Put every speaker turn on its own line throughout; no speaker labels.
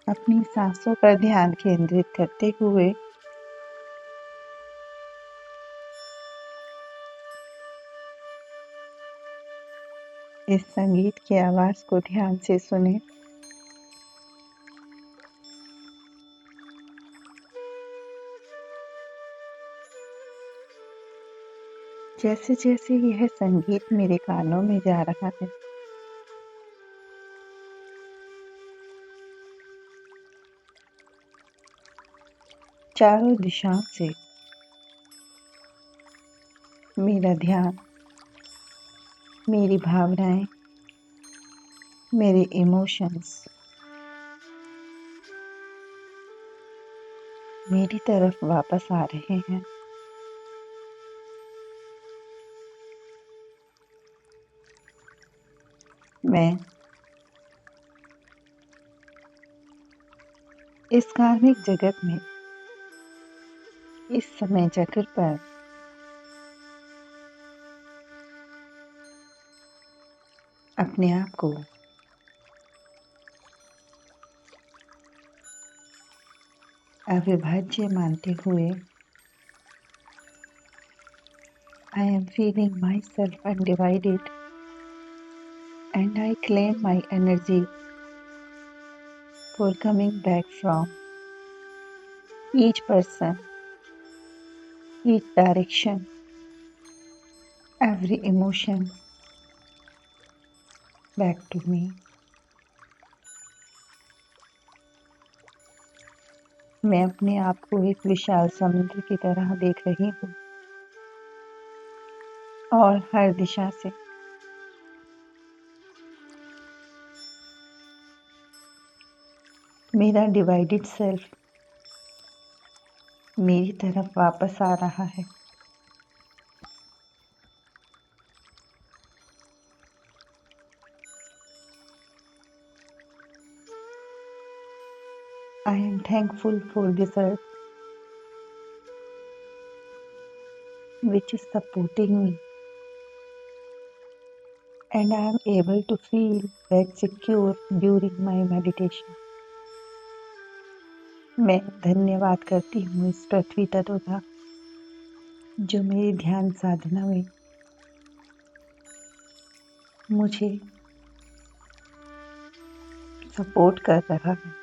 अपनी सांसों पर ध्यान केंद्रित करते हुए इस संगीत की आवाज को ध्यान से सुने। जैसे जैसे यह संगीत मेरे कानों में जा रहा है, चारों दिशाओं से मेरा ध्यान, मेरी भावनाएं, मेरे इमोशंस मेरी तरफ वापस आ रहे हैं। मैं इस कार्मिक जगत में, इस समय चक्र पर अपने आप को अविभाज्य मानते हुए I am feeling myself undivided and I claim my energy for coming back from each person, each direction, every emotion back to me. मैं अपने आप को एक विशाल समुद्र की तरह देख रही हूँ और हर दिशा से मेरा डिवाइडेड सेल्फ मेरी तरफ वापस आ रहा है। I am thankful for this earth which is supporting me and I am able to feel that secure during my meditation. मैं धन्यवाद करती हूँ इस पृथ्वी तत्व का जो मेरी ध्यान साधना में मुझे सपोर्ट कर रहा है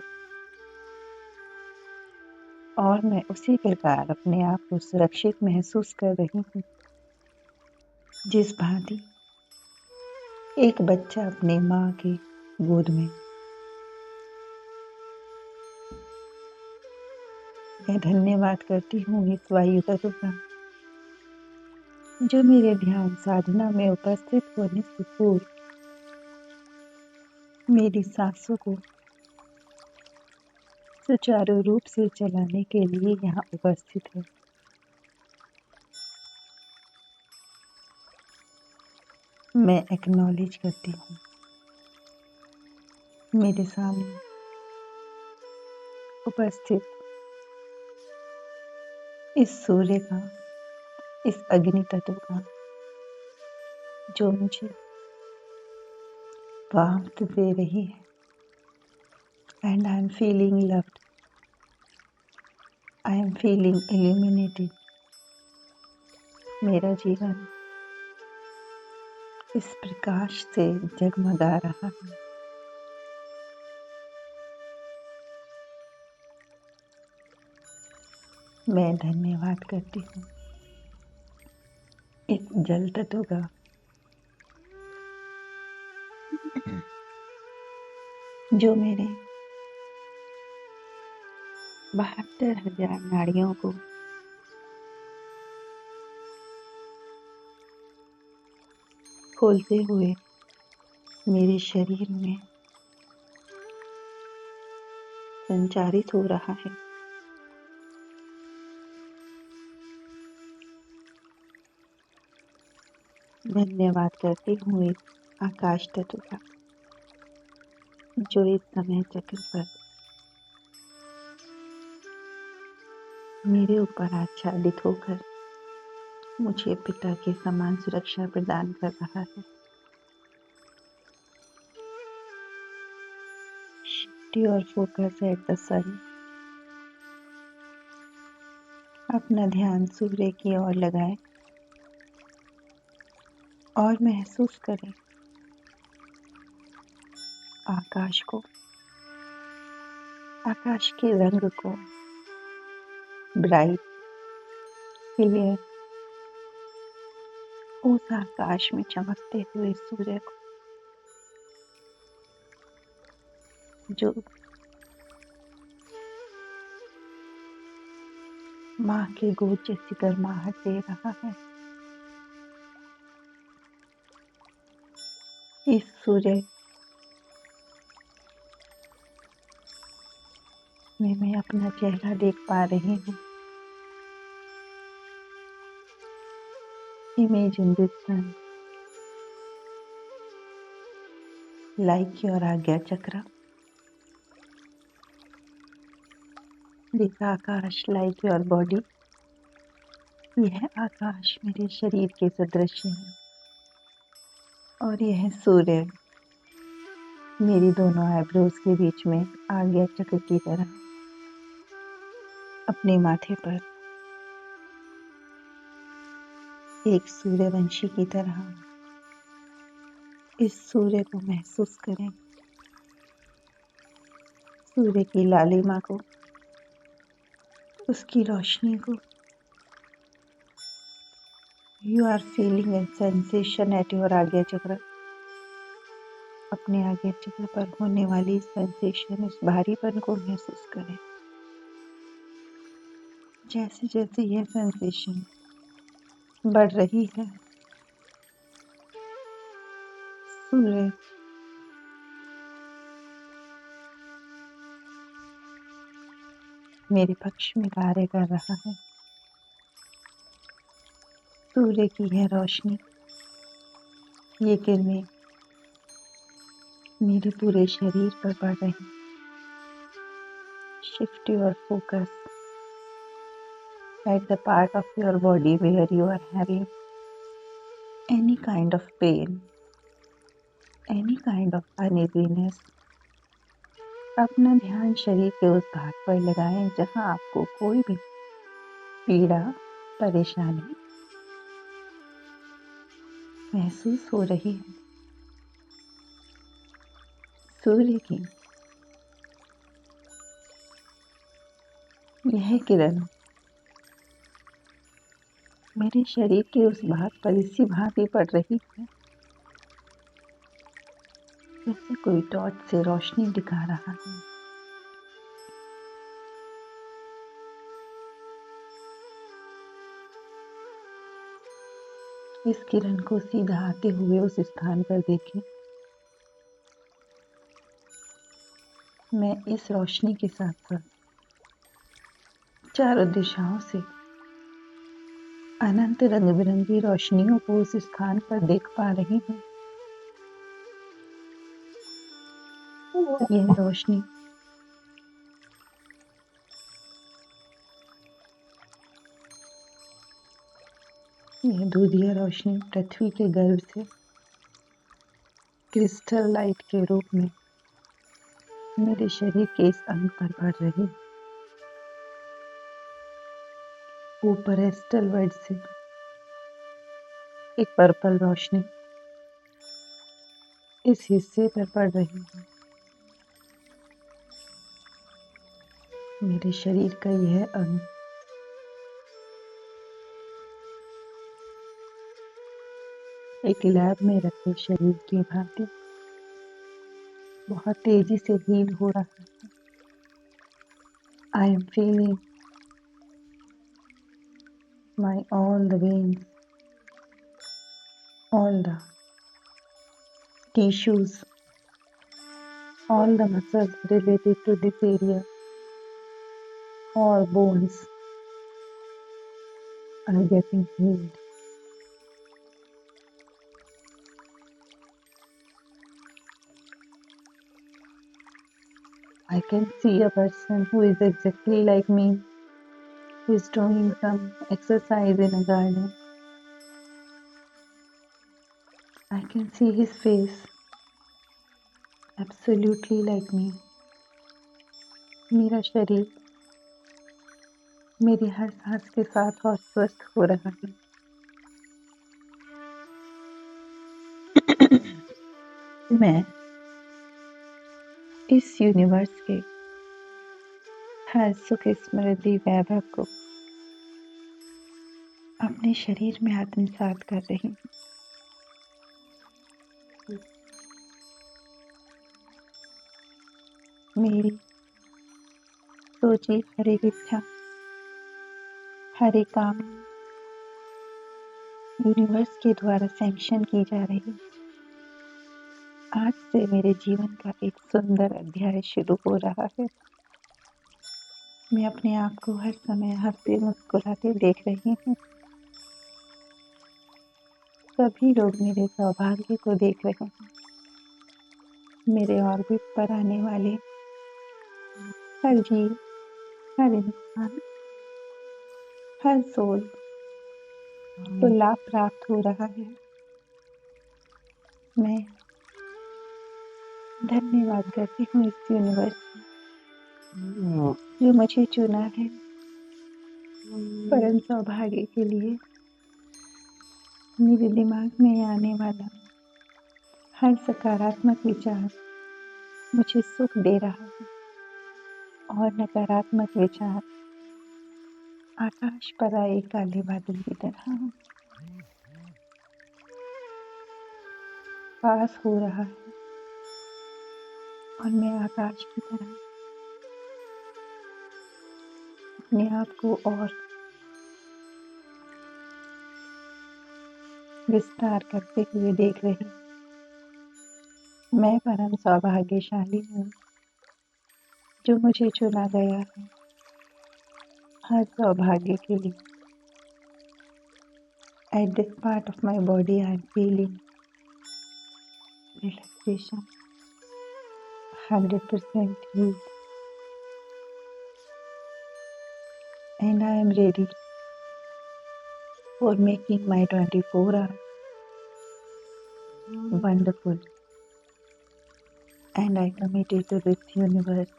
और मैं उसी प्रकार अपने आप को सुरक्षित महसूस कर रही हूँ जिस भांति एक बच्चा अपने माँ की गोद में। मैं धन्यवाद करती हूँ इस वायु तत्व का जो मेरे ध्यान साधना में उपस्थित होने से पूर्व मेरी सांसों को सुचारू रूप से चलाने के लिए यहाँ उपस्थित है। मैं एक्नॉलेज करती हूँ मेरे सामने उपस्थित इस सूर्य का, इस अग्नि तत्व का जो मुझे वार्मथ दे रही है and I am feeling loved, I am feeling illuminated. मेरा जीवन इस प्रकाश से जगमगा रहा है। मैं धन्यवाद करती हूँ इस जल तत्व का जो मेरे 72,000 नाड़ियों को खोलते हुए मेरे शरीर में संचारित हो रहा है। धन्यवाद करती हूँ इस आकाश तत्व का जो इस समय चक्र पर मेरे ऊपर आच्छादित होकर मुझे पिता के समान सुरक्षा प्रदान कर रहा है। Shift your focus at the sun. अपना ध्यान सूर्य की ओर लगाएं और महसूस करें आकाश को, आकाश के रंग को, ब्राइट, क्लियर, उस आकाश में चमकते हुए सूर्य को जो माँ के गोद जैसी गर्माहट दे रहा है। इस सूर्य में मैं अपना चेहरा देख पा रही हूँ। Imagine this sun like your Agya Chakra. This Akash like your body. यह आकाश मेरे शरीर के सदृश है और यह सूर्य मेरी दोनों आईब्रोज के बीच में आज्ञा चक्र की तरह अपने माथे पर एक सूर्यवंशी की तरह इस सूर्य को महसूस करें, सूर्य की लालिमा को, उसकी रोशनी को। You are feeling an sensation at your ajna chakra. अपने आज्ञा चक्र पर होने वाली सेंसेशन, इस भारीपन को महसूस करें। जैसे जैसे यह सेंसेशन बढ़ रही है, सूर्य मेरे पक्ष में कार्य कर रहा है। सूर्य की यह रोशनी, ये किरणें मेरे पूरे शरीर पर पड़ रही। Shift your focus at the part of your body where you are having any kind of pain, any kind of uneasiness. अपना ध्यान शरीर के उस भाग पर लगाएं जहां आपको कोई भी पीड़ा, परेशानी महसूस हो रही है। सूर्य की यह किरण मेरे शरीर के उस भाग पर इसी भांति पड़ रही है जैसे कोई टॉर्च से रोशनी दिखा रहा है। इस किरण को सीधा आते हुए उस स्थान पर देखें। मैं इस रोशनी के साथ साथ चारों दिशाओं से अनंत रंग बिरंगी रोशनियों को उस स्थान पर देख पा रही हूँ। यह रोशनी यह दूधिया रोशनी पृथ्वी के गर्भ से क्रिस्टल लाइट के रूप में मेरे शरीर के इस अंग पर पड़ रही। ऊपर एस्टल वर्ड से एक पर्पल रोशनी इस हिस्से पर पड़ रही है। मेरे शरीर का यह अंग एक लैब में रखे शरीर की भांति बहुत तेजी से हील हो रहा है। I am feeling my all the veins, all the tissues, all the muscles related to this area, all bones are getting healed. I can see a person who is exactly like me, who is doing some exercise in a garden. I can see his face absolutely like me. मेरा शरीर मेरी हर सांस के साथ और स्वस्थ हो रहा है। मैं इस यूनिवर्स के हर सुख स्मृति वैभव को अपने शरीर में आत्मसात कर रही हूँ। मेरी सोची हर एक इच्छा, हर एक काम यूनिवर्स के द्वारा सैंक्शन की जा रही है। आज से मेरे जीवन का एक सुंदर अध्याय शुरू हो रहा है। मैं अपने आप को हर समय हंसते मुस्कुराते देख रही हूँ। सभी लोग मेरे सौभाग्य को देख रहे हैं। मेरे ऑर्बिट पर आने वाले हर जीव, हर इंसान, हर सोल को लाभ प्राप्त हो रहा है। मैं धन्यवाद करती हूँ इस यूनिवर्स को जो मुझे चुना है परम सौभाग्य के लिए। मेरे दिमाग में आने वाला हर सकारात्मक विचार मुझे सुख दे रहा है और नकारात्मक विचार आकाश पर आए काले बादल की तरह पास हो रहा है और मैं आकाश की तरह अपने आप को और विस्तार करते हुए देख रही हूँ। मैं परम सौभाग्यशाली हूँ जो मुझे चुना गया है हर सौभाग्य के लिए। At this part of my body I am feeling relaxation, 100% healed, and I am ready for making my 24 hours wonderful. And I committed to this universe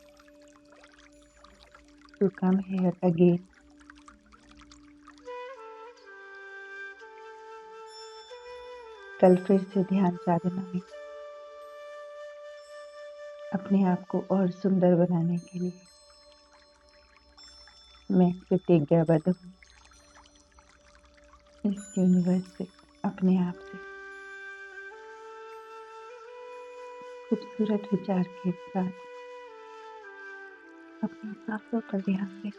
to come here again. कल फिर से ध्यान साधना में अपने आप को और सुंदर बनाने के लिए मैं प्रतिज्ञाबद्ध हूँ इस यूनिवर्स से, अपने आप से खूबसूरत विचार के साथ अपनी सांसों पर ध्यान दें।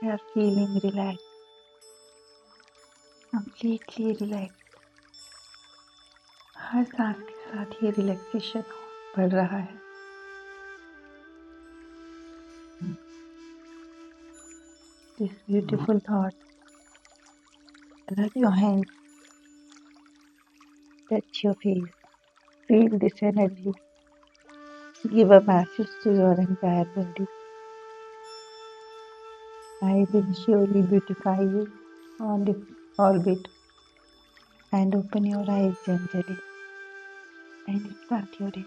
You are feeling relaxed, completely relaxed. हर सांस के साथ ये रिलैक्सेशन बढ़ रहा है। This beautiful thought. Rub your hands, touch your face, feel this energy. Give a message to your entire body. I will surely beautify you on the orbit and open your eyes gently and start your day.